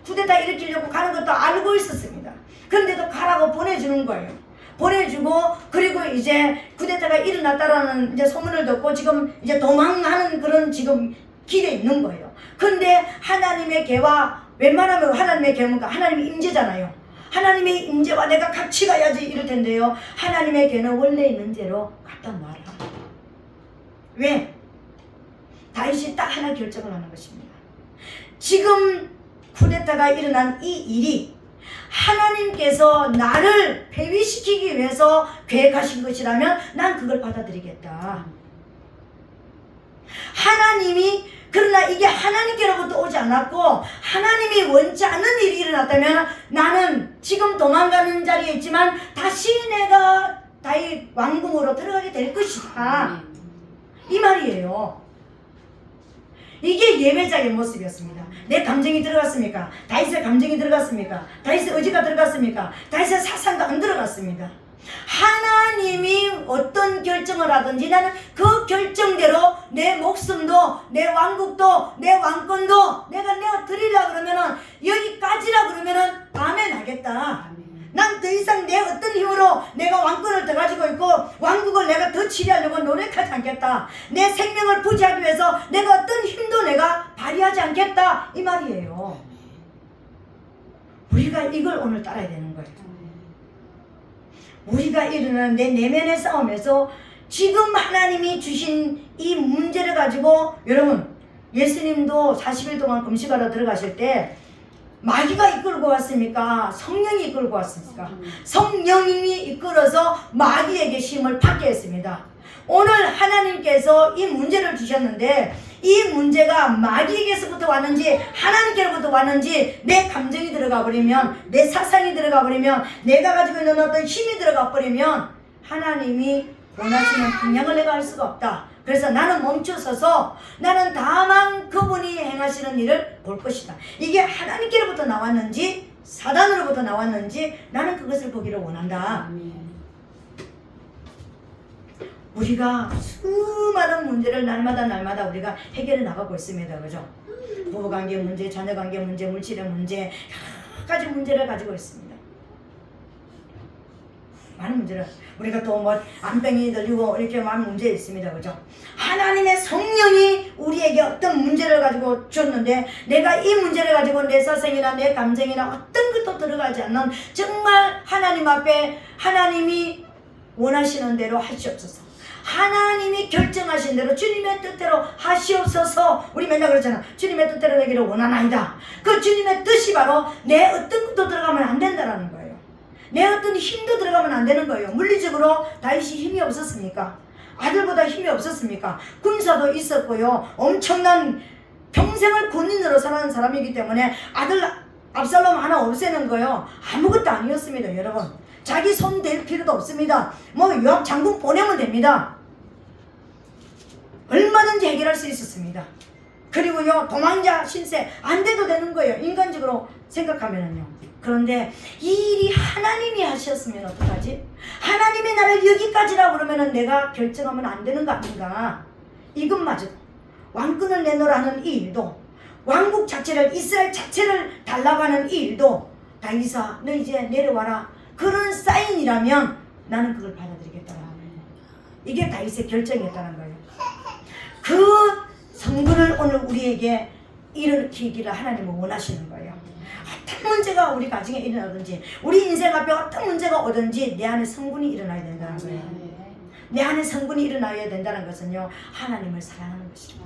[SPEAKER 1] 쿠데타 일으키려고 가는 것도 알고 있었습니다. 그런데도 가라고 보내주는 거예요. 보내주고, 그리고 이제 쿠데타가 일어났다라는 이제 소문을 듣고 지금 이제 도망하는 그런 지금 길에 있는 거예요. 근데 하나님의 계와, 웬만하면 하나님의 계는 하나님의 임재잖아요. 하나님의 임재와 내가 같이 가야지 이럴 텐데요, 하나님의 계는 원래 있는 대로 갖다 놔라. 왜? 다윗이 딱 하나 결정을 하는 것입니다. 지금 쿠데타가 일어난 이 일이 하나님께서 나를 폐위시키기 위해서 계획하신 것이라면 난 그걸 받아들이겠다. 하나님이, 그러나 이게 하나님께로부터 오지 않았고 하나님이 원치 않는 일이 일어났다면 나는 지금 도망가는 자리에 있지만 다시 내가 다윗 왕궁으로 들어가게 될 것이다, 이 말이에요. 이게 예배자의 모습이었습니다. 내 감정이 들어갔습니까? 다윗의 감정이 들어갔습니까? 다윗의 의지가 들어갔습니까? 다윗의 사상도 안 들어갔습니다. 하나님이 어떤 결정을 하든지 나는 그 결정대로 내 목숨도, 내 왕국도, 내 왕권도 내가 드리려 그러면은, 여기까지라 그러면은 아멘 하겠다. 난 더 이상 내 어떤 힘으로 내가 왕권을 더 가지고 있고 왕국을 내가 더 치리하려고 노력하지 않겠다. 내 생명을 부지하기 위해서 내가 어떤 힘도 내가 발휘하지 않겠다, 이 말이에요. 우리가 이걸 오늘 따라야 되는 거예요. 우리가 일어나는 내 내면의 싸움에서 지금 하나님이 주신 이 문제를 가지고, 여러분 예수님도 40일 동안 금식하러 들어가실 때 마귀가 이끌고 왔습니까? 성령이 이끌고 왔습니까? 성령님이 이끌어서 마귀에게 힘을 받게 했습니다. 오늘 하나님께서 이 문제를 주셨는데 이 문제가 마귀에게서부터 왔는지 하나님께로부터 왔는지 내 감정이 들어가 버리면, 내 사상이 들어가 버리면, 내가 가지고 있는 어떤 힘이 들어가 버리면 하나님이 원하시는 방향을 내가 알 수가 없다. 그래서 나는 멈춰서서 나는 다만 그분이 행하시는 일을 볼 것이다. 이게 하나님께로부터 나왔는지 사단으로부터 나왔는지 나는 그것을 보기를 원한다. 우리가 수많은 문제를 날마다 우리가 해결해 나가고 있습니다. 그죠? 부부관계 문제, 자녀관계 문제, 물질의 문제, 여러 가지 문제를 가지고 있습니다. 많은 문제를 우리가 또 뭐 안병이 들리고 이렇게 많은 문제 있습니다. 그죠? 하나님의 성령이 우리에게 어떤 문제를 가지고 줬는데 내가 이 문제를 가지고 내 사생이나 내 감정이나 어떤 것도 들어가지 않는 정말 하나님 앞에 하나님이 원하시는 대로 하시옵소서. 하나님이 결정하신 대로 주님의 뜻대로 하시옵소서. 우리 맨날 그러잖아. 주님의 뜻대로 되기를 원하나이다. 그 주님의 뜻이 바로 내 어떤 것도 들어가면 안 된다는 거예요. 내 어떤 힘도 들어가면 안 되는 거예요. 물리적으로 다윗이 힘이 없었습니까? 아들보다 힘이 없었습니까? 군사도 있었고요. 엄청난 평생을 군인으로 살아는 사람이기 때문에 아들 압살롬 하나 없애는 거요. 아무것도 아니었습니다. 여러분. 자기 손 댈 필요도 없습니다. 뭐 요압 장군 보내면 됩니다. 얼마든지 해결할 수 있었습니다. 그리고요 도망자 신세 안 돼도 되는 거예요. 인간적으로 생각하면은요. 그런데 이 일이 하나님이 하셨으면 어떡하지? 하나님이 나를 여기까지라고 그러면은 내가 결정하면 안 되는 거 아닌가? 이것마저도 왕권을 내놓으라는 이 일도 왕국 자체를 이스라엘 자체를 달라고 하는 이 일도 다윗아 너 이제 내려와라. 그런 사인이라면 나는 그걸 받아들이겠다. 이게 다윗의 결정이었다는 거예요. 그 성분을 오늘 우리에게 일으키기를 하나님은 원하시는 거예요. 어떤 문제가 우리 가정에 일어나든지 우리 인생 앞에 어떤 문제가 오든지 내 안에 성분이 일어나야 된다는 거예요. 내 안에 성분이 일어나야 된다는 것은요 하나님을 사랑하는 것입니다.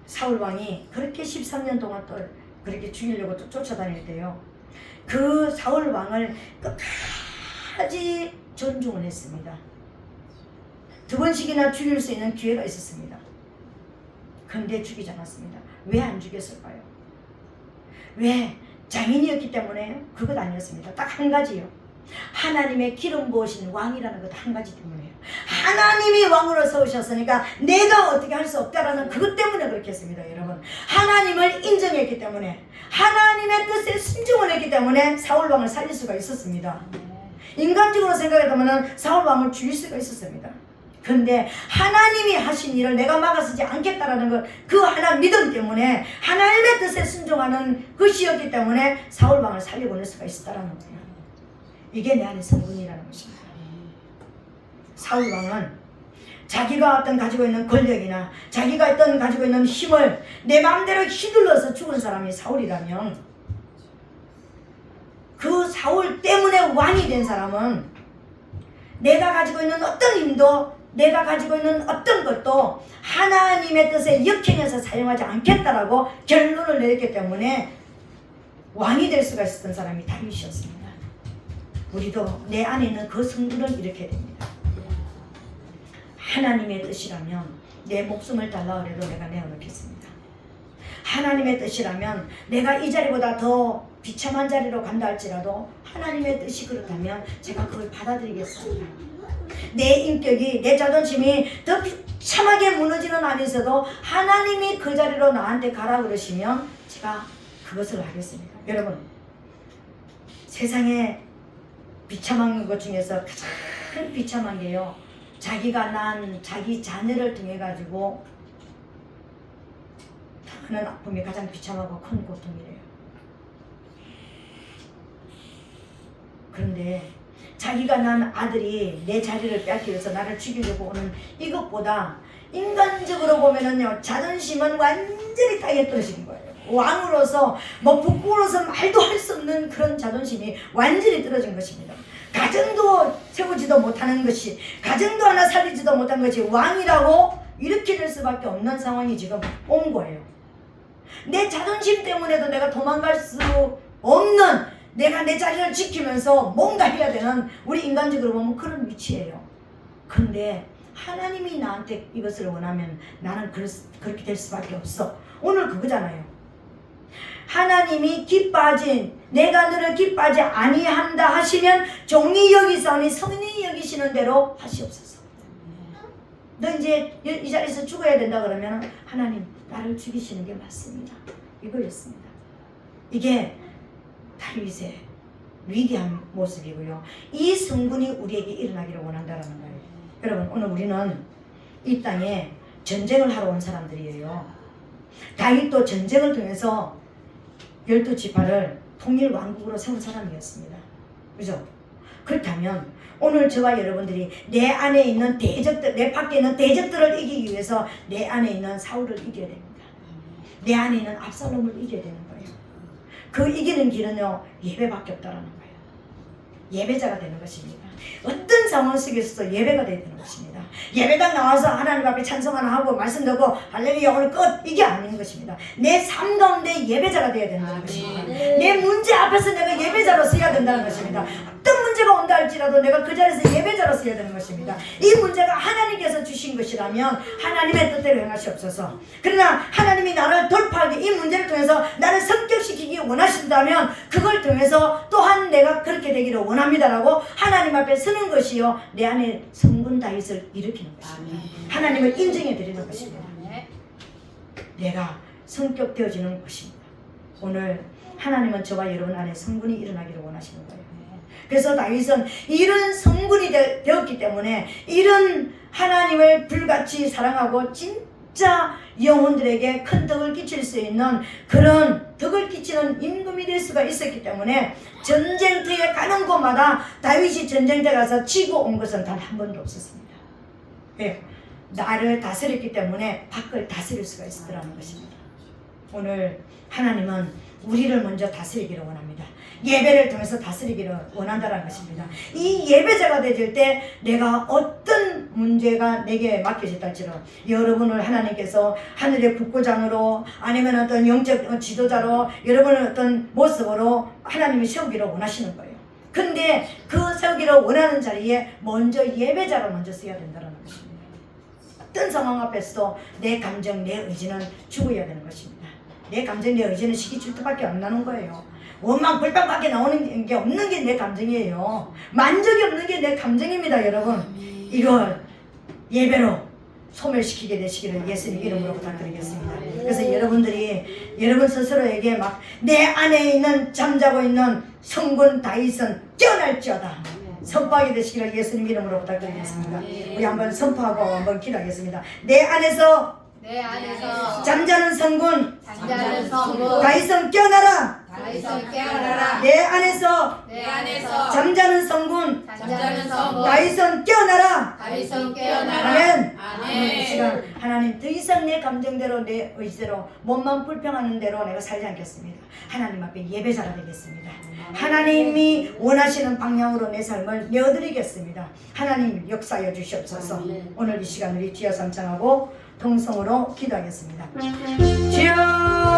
[SPEAKER 1] 사울 왕이 그렇게 13년 동안 또 그렇게 죽이려고 또 쫓아다닐 때요 그 사울 왕을 끝까지 존중을 했습니다. 2번씩이나 죽일 수 있는 기회가 있었습니다. 그런데 죽이지 않았습니다. 왜 안 죽였을까요? 왜? 장인이었기 때문에요? 그것 아니었습니다. 딱 한 가지요. 하나님의 기름 부으신 왕이라는 것 한 가지 때문에요. 하나님이 왕으로 세우셨으니까 내가 어떻게 할 수 없다라는 그것 때문에 그렇게 했습니다. 여러분 하나님을 인정했기 때문에 하나님의 뜻에 순종을 했기 때문에 사울왕을 살릴 수가 있었습니다. 인간적으로 생각해보면 사울왕을 죽일 수가 있었습니다. 그런데 하나님이 하신 일을 내가 막아서지 않겠다라는 것 그 하나 믿음 때문에 하나님의 뜻에 순종하는 것이었기 때문에 사울왕을 살려보낼 수가 있었다라는 거예요. 이게 내 안의 성분이라는 것입니다. 사울왕은 자기가 어떤 가지고 있는 권력이나 자기가 어떤 가지고 있는 힘을 내 마음대로 휘둘러서 죽은 사람이 사울이라면 그 사울 때문에 왕이 된 사람은 내가 가지고 있는 어떤 힘도 내가 가지고 있는 어떤 것도 하나님의 뜻에 역행해서 사용하지 않겠다라고 결론을 내렸기 때문에 왕이 될 수가 있었던 사람이 다윗이었습니다. 우리도 내 안에 있는 그 성분을 이렇게 됩니다. 하나님의 뜻이라면 내 목숨을 달라 그래도 내가 내어놓겠습니다. 하나님의 뜻이라면 내가 이 자리보다 더 비참한 자리로 간다 할지라도 하나님의 뜻이 그렇다면 제가 그걸 받아들이겠습니다. 내 인격이 내 자존심이 더 비참하게 무너지는 안에서도 하나님이 그 자리로 나한테 가라 그러시면 제가 그것을 하겠습니다. 여러분 세상에 비참한 것 중에서 가장 비참한 게요 자기가 난 자기 자녀를 통해 가지고 당하는 아픔이 가장 비참하고 큰 고통이래요. 그런데 자기가 난 아들이 내 자리를 뺏기 위해서 나를 죽이려고 오는 이것보다 인간적으로 보면은요 자존심은 완전히 땅에 떨어진 거예요. 왕으로서 뭐 부끄러워서 말도 할 수 없는 그런 자존심이 완전히 떨어진 것입니다. 가정도 세우지도 못하는 것이 가정도 하나 살리지도 못한 것이 왕이라고 이렇게 될 수밖에 없는 상황이 지금 온 거예요. 내 자존심 때문에도 내가 도망갈 수 없는 내가 내 자리를 지키면서 뭔가 해야 되는 우리 인간적으로 보면 그런 위치예요. 근데 하나님이 나한테 이것을 원하면 나는 그렇게 될 수밖에 없어. 오늘 그거잖아요. 하나님이 기뻐하진 내가 너를 기뻐하지 아니한다 하시면 종이 여기사오니 성인이 여기시는 대로 하시옵소서. 너 이제 이 자리에서 죽어야 된다 그러면 하나님 나를 죽이시는 게 맞습니다. 이거였습니다. 이게 다윗의 위대한 모습이고요. 이 성분이 우리에게 일어나기를 원한다는 거예요. 여러분 오늘 우리는 이 땅에 전쟁을 하러 온 사람들이에요. 다윗도 전쟁을 통해서 12지파를 통일 왕국으로 세운 사람이었습니다. 그죠? 그렇다면 오늘 저와 여러분들이 내 안에 있는 대적들, 내 밖에 있는 대적들을 이기기 위해서 내 안에 있는 사울을 이겨야 됩니다. 내 안에 있는 압살롬을 이겨야 되는 거예요. 그 이기는 길은요, 예배밖에 없다라는 거예요. 예배자가 되는 것입니다. 어떤 상황 속에서도 예배가 되는 것입니다. 예배당 나와서 하나님 앞에 찬송 하나 하고 말씀 듣고 할렐루야 오늘 끝, 이게 아닌 것입니다. 내 삶 가운데 예배자가 되어야 된다는 것입니다. 내 문제 앞에서 내가 예배자로 서야 된다는 것입니다. 어떤 문제가 온다 할지라도 내가 그 자리에서 예배자로 서야 되는 것입니다. 이 문제가 하나님께서 주신 것이라면 하나님의 뜻대로 행하시옵소서. 그러나 하나님이 나를 돌파하기, 이 문제를 통해서 나를 성격시키기 원하신다면 그걸 통해서 또한 내가 그렇게 되기를 원합니다라고 하나님 앞에 서는 것이요, 내 안에 성군 다윗을 일으키는 것입니다. 하나님을 인정해 드리는 것입니다. 내가 성격 되어지는 것입니다. 오늘 하나님은 저와 여러분 안에 성군이 일어나기를 원하시는 거예요. 그래서 다윗은 이런 성군이 되었기 때문에 이런 하나님을 불같이 사랑하고 진짜 영혼들에게 큰 덕을 끼칠 수 있는 그런 덕을 끼치는 임금이 될 수가 있었기 때문에 전쟁터에 가는 곳마다 다윗이 전쟁터에 가서 지고 온 것은 단 한 번도 없었습니다. 예, 나를 다스렸기 때문에 밖을 다스릴 수가 있었더라는 것입니다. 오늘 하나님은 우리를 먼저 다스리기를 원합니다. 예배를 통해서 다스리기를 원한다는 것입니다. 이 예배자가 되질 때 내가 어떤 문제가 내게 맡겨졌달지로 여러분을 하나님께서 하늘의 국고장으로 아니면 어떤 영적 지도자로 여러분을 어떤 모습으로 하나님이 세우기를 원하시는 거예요. 근데 그 세우기를 원하는 자리에 먼저 예배자로 먼저 써야 된다는 것입니다. 어떤 상황 앞에서도 내 감정, 내 의지는 죽어야 되는 것입니다. 내 감정, 내 의지는 시기 질투밖에 안 나는 거예요. 원망, 불평밖에 나오는 게 없는 게 내 감정이에요. 만족이 없는 게 내 감정입니다, 여러분. 이걸 예배로 소멸시키게 되시기를 예수님 이름으로 부탁드리겠습니다. 그래서 여러분들이 여러분 스스로에게 막 내 안에 있는 잠자고 있는 성군 다윗은 깨어날지어다 선포하게 되시기를 예수님 이름으로 부탁드리겠습니다. 우리 한번 선포하고 한번 기도하겠습니다. 내 안에서 잠자는 성군 다윗은 깨어나라. 내 안에서 잠자는 성군 다윗은 깨어나라. 아멘. 이 시간 하나님 더 이상 내 감정대로 내 의지대로 몸만 불평하는 대로 내가 살지 않겠습니다. 하나님 앞에 예배자가 되겠습니다. 하나님이 원하시는 방향으로 내 삶을 내어드리겠습니다. 하나님 역사하여 주시옵소서. 오늘 이 시간 우리 주여 삼창하고 통성으로 기도하겠습니다. 주여